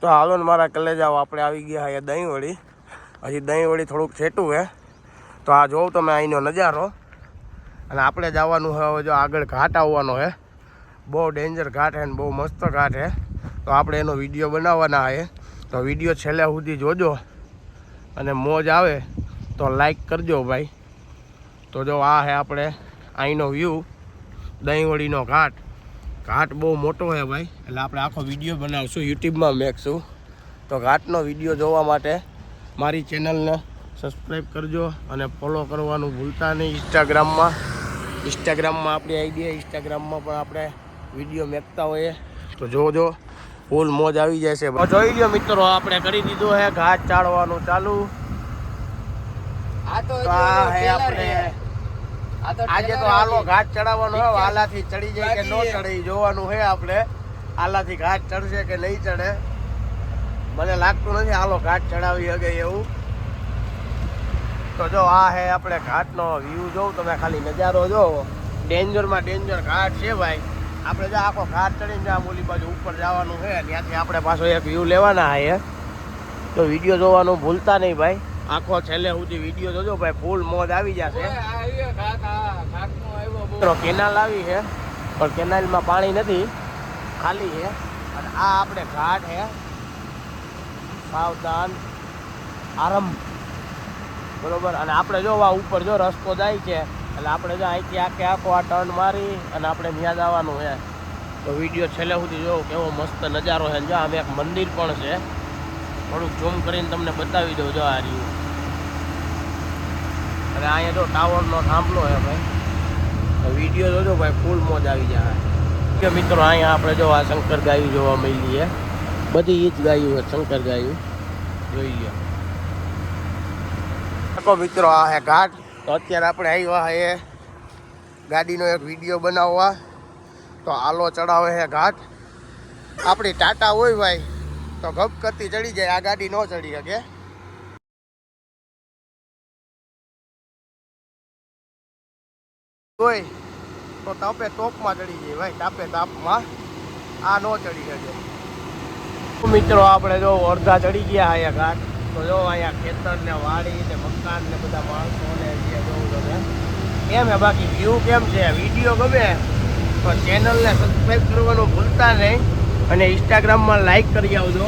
તો હાલો ને મારા કલેજાઓ, આપણે આવી ગયા હે દહીંવડી. હજી દહીંવડી થોડુંક છેટું હે. તો આ જોઉં તમે અહીંનો નજારો. અને આપણે જવાનું છે હવે, જો આગળ ઘાટ આવવાનો છે. બહુ ડેન્જર ઘાટ છે ને બહુ મસ્ત ઘાટ છે. તો આપણે એનો વિડીયો બનાવવાના છે. તો વિડીયો છેલ્લે સુધી જોજો અને મોજ આવે તો લાઈક કરજો ભાઈ. તો જો આ છે આપણે અહીંનો વ્યૂ, દહીંવડીનો ઘાટ. ઘાટ બહુ મોટો છે ભાઈ, એટલે આપણે આખો વિડીયો બનાવશું, યુટ્યુબમાં મેકશું. તો ઘાટનો વિડીયો જોવા માટે મારી ચેનલને સબસ્ક્રાઈબ કરજો અને ફોલો કરવાનું ભૂલતા નહીં. ઇન્સ્ટાગ્રામમાં આપણી આઈડી, ઇન્સ્ટાગ્રામમાં પણ આપણે વિડીયો મેકતા હોઈએ. તો જોજો, ફૂલ મોજ આવી જાય છે. જોઈ લો મિત્રો, આપણે કરી દીધું છે ઘાટ ચાળવાનું ચાલુ. આજે તો આલો ઘાટ ચડાવવાનો હોય, આલાથી ચડી જાય કે ન ચડે જોવાનું છે આપણે. આલાથી ઘાટ ચડશે કે નહીં ચડે, મને લાગતું નથી આલો ઘાટ ચડાવી શકે એવું. તો જો આ હે આપણે ઘાટનો વ્યૂ, જોઉં તમે ખાલી નજારો જો. ડેન્જરમાં ડેન્જર ઘાટ છે ભાઈ. આપણે જો આખો ઘાટ ચડીને જ્યાં બોલી બાજુ ઉપર જવાનું છે, ત્યાંથી આપણે પાછો એક વ્યૂ લેવાના છે. તો વિડીયો જોવાનું ભૂલતા નહીં ભાઈ, આખો છેલ્લે સુધી વિડીયો જોજો ભાઈ, ફૂલ મોજ આવી જશે. કેનાલ આવી છે પણ કેનાલમાં પાણી નથી, ખાલી છે. અને આ આપણે ઘાટ છે, સાવધાન આરંભ, બરોબર. અને આપણે જો આ ઉપર જો રસ્તો જાય છે, એટલે આપણે જો અહીંથી આખો આ ટર્ન મારી અને આપણે ત્યાં જવાનું છે. તો વિડીયો છેલ્લે સુધી જો, કેવો મસ્ત નજારો છે. જો આમ એક મંદિર પણ છે, થોડુંક ઝૂમ કરીને તમને બતાવી દઉં. જો આ રહ્યું. અને અહીંયા જો ટાવરનો થાંભલો છે ભાઈ. તો વિડીયો જોજો ભાઈ, ફૂલ મોજ આવી જાય. મિત્રો અહીંયા આપણે જો આ શંકર ગાયું જોવા મળી છે. બધી એ જ ગાયું છે, શંકર ગાયું. જોઈ લો મિત્રો, આ હે ઘાટ. તો અત્યારે આપણે આવ્યા હે ગાડીનો એક વિડીયો બનાવવા. તો આલો ચડાવે છે ઘાટ. આપણી ટાટા હોય ભાઈ તો ગપકતી ચડી જાય, આ ગાડી ન ચડી શકે. હોય તો તાપે ટોપમાં ચડી જાય ભાઈ, તાપમાં આ ન ચડી શકે. મિત્રો આપણે જો અડધા ચડી ગયા અહીંયા ઘાટ. તો જો અહીંયા ખેતર ને વાડી ને મકાન ને બધા માણસો ને જોવું તમે કેમ હે. બાકી વ્યૂ કેમ છે? વિડીયો ગમે તો ચેનલને સબસ્ક્રાઈબ કરવાનું ભૂલતા નહીં અને ઇન્સ્ટાગ્રામમાં લાઈક કરી આવજો.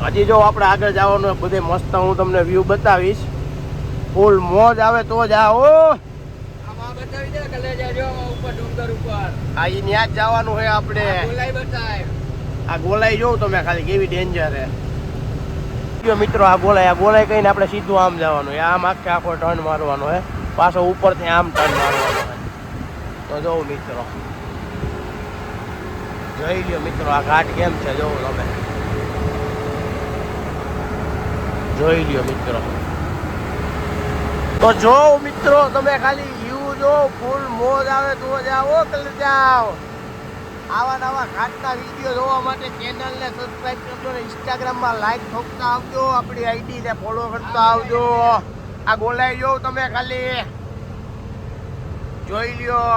હજી જો આપણે આગળ જવાનું બધે મસ્ત હું તમને વ્યૂ બતાવીશ. ફૂલ મોજ આવે તો જ આવો. આ ત્યાં જ જવાનું હોય આપણે. આ ગોલાઈ જોઉં તમે ખાલી કેવી ડેન્જર હે. મિત્રો આ ગોલાઈ કહીને આપણે સીધું આમ જવાનું. આમ આખો ટર્ન મારવાનો હે, પાછો ઉપરથી આમ ટર્ન મારવાનો હે. તો જોઉં મિત્રો, જોઈ લ્યો મિત્રો આ ઘાટ કેમ છે. જોઉં તમે જોઈ લ્યો મિત્રો. તો જો મિત્રો તમે ખાલી વ્યૂ જો, ફૂલ મોજ આવે તો જ આવો. કલે જાઓ. આવા નવા ઘાટના વિડીયો જોવા માટે ચેનલને સબસ્ક્રાઈબ કરજો ને ઇન્સ્ટાગ્રામમાં લાઈક ઠોકતા આવજો. આપણી આઈડીને ફોલો કરતા આવજો. આ ગોલાઈ જો તમે ખાલી જોઈ લ્યો.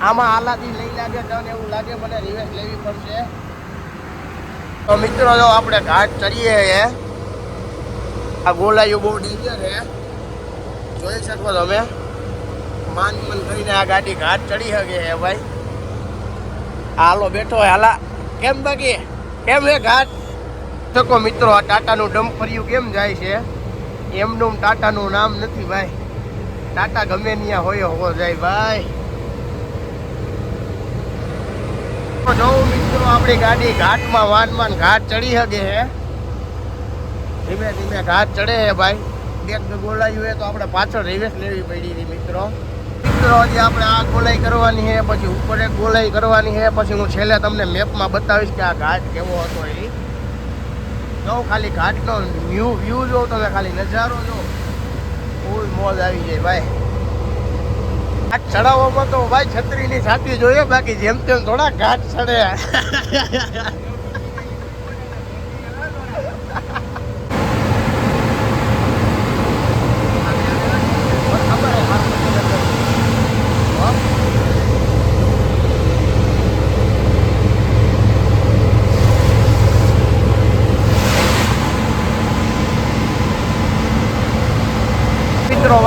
આમાં આલાથી લઈ લાગે તને એવું લાગે, મને રિવેસ લેવી પડશે. તો મિત્રો જો આપણે ઘાટ ચડીએ છે. આ ગોલાઈઓ બહુ ડેન્જર છે, જોઈ શકો તમે. માન કરીને આ ગાડી ઘાટ ચડી શકે હે ભાઈ. હાલો બેઠો હાલા. કેમ બાકી કેમ હે ઘાટ? શકો મિત્રો આ ટાટાનું ડમ્પરિયું કેમ જાય છે? એમનું ટાટાનું નામ નથી ભાઈ. ટાટા ગમે ત્યાં હોય હોવો જાય ભાઈ. જોઉં મિત્રો આપણી ગાડી ઘાટમાં વાન ઘાટ ચડી શકે હે. ધીમે ધીમે ઘાટ ચડે હે ભાઈ. એક ગોલાયું હે તો આપણે પાછળ રિવેસ લેવી પડી હતી મિત્રો. હજી આપણે આ ગોલાઈ કરવાની છે, પછી ઉપર એક ગોલાઈ કરવાની છે, પછી હું છેલ્લે તમને મેપમાં બતાવીશ કે આ ઘાટ કેવો હતો. એ જો ખાલી ઘાટનો વ્યૂ જો તમે, ખાલી નજારો જો, ફૂલ મોજ આવી જાય ભાઈ. ઘાટ ચડાવવામાં તો ભાઈ છત્રીની છાતી જોઈએ, બાકી જેમ તેમ થોડા ઘાટ ચડે.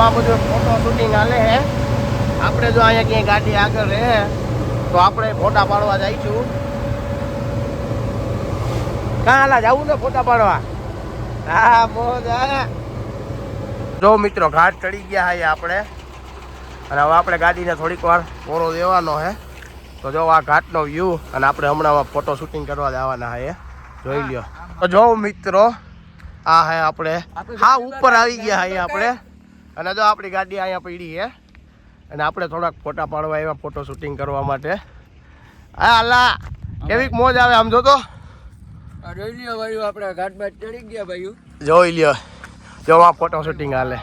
આ બધું ફોટો શૂટિંગ હાલે છે. આપણે જો અહીંયા ક્યાંય ગાડી આગળ રહે તો આપણે ફોટા પાડવા જઈશું. કાં હાલા જવું ને ફોટા પાડવા? હા મોજ. જો મિત્રો ઘાટ ચડી ગયા છે આપણે, અને હવે આપણે ગાડીને થોડીક વાર પોરો દેવાનો છે. તો જો આ ઘાટનો વ્યૂ, અને આપણે હમણાં ફોટો શૂટિંગ કરવા જવાના છે, જોઈ લ્યો. તો જો મિત્રો આ હે આપણે હા ઉપર આવી ગયા છે આપણે, અને જો આપણી ગાડી અહીંયા પડી છે, અને આપણે થોડાક ફોટા પાડવા આવ્યા ફોટો શૂટિંગ કરવા માટે. હા અલા કેવી મોજ આવે આમ જો તો. જોઈ લ્યો ભાઈ, આપણે ઘાટ બાટ ચડી ગયા ભાઈ. જોઈ લ્યો જો આ ફોટો શૂટિંગ હાલે.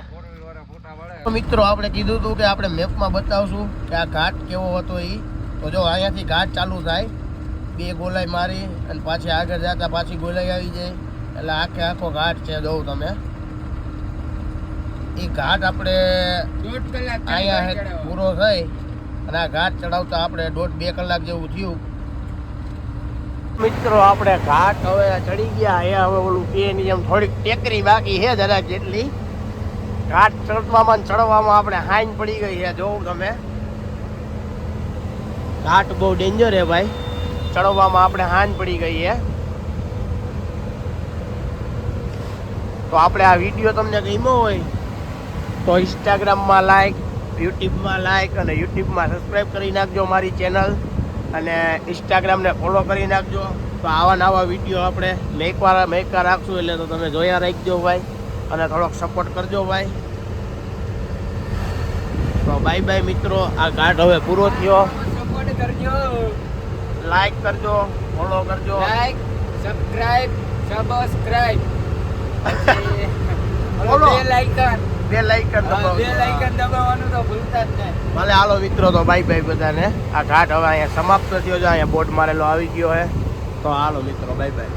તો મિત્રો આપણે કીધું હતું કે આપણે મેપમાં બતાવશું કે આ ઘાટ કેવો હતો એ. તો જો અહીંયાથી ઘાટ ચાલુ થાય, 2 ગોલાઈ મારી અને પાછી આગળ જતા પાછી ગોલાઈ આવી જાય, એટલે આખે આખો ઘાટ છે. જોઉં તમે એ ઘાટ આપણે અહીંયા પૂરો થઈ અને આ ઘાટ ચડાવતા આપણે 1.5-2 કલાક જેવું થયું. મિત્રો આપણે ઘાટ હવે ચડી ગયા અહીંયા. હવે ઓલું પેની જેમ થોડીક ટેકરી બાકી છે જરાક જેટલી. ઘાટ ચડવામાં ચડવામાં આપણે હાઈન પડી ગઈ છે. જોઉં તમે ઘાટ બહુ ડેન્જર છે ભાઈ, ચડવામાં આપણે હાઈન પડી ગઈ છે. તો આપણે આ વિડીયો તમને ગમ્યો હોય તો ઇન્સ્ટાગ્રામમાં લાઈક, યુટ્યુબમાં લાઈક અને યુટ્યુબમાં સબસ્ક્રાઈબ કરી નાખજો મારી ચેનલ, અને ઇન્સ્ટાગ્રામને ફોલો કરી નાખજો. તો આવા નવા વિડીયો આપણે મેકવા રાખશું, એટલે તો તમે જોયા રાખજો ભાઈ, અને થોડોક સપોર્ટ કરજો ભાઈ. તો બાય બાય મિત્રો, આ ઘાટ હવે પૂરો થયો. સપોર્ટ કરજો, લાઈક કરજો, ફોલો કરજો, લાઈક સબસ્ક્રાઇબ. બોલો. બેલ આઇકન દબાવવાનું તો ભૂલતા જ નહીં. ભલે હાલો મિત્રો, તો બાય બાય બધાને. આ ઘાટ હવે અહીંયા સમાપ્ત થયો છે, અહીંયા બોર્ડ મારેલો આવી ગયો છે. તો હાલો મિત્રો, બાય બાય.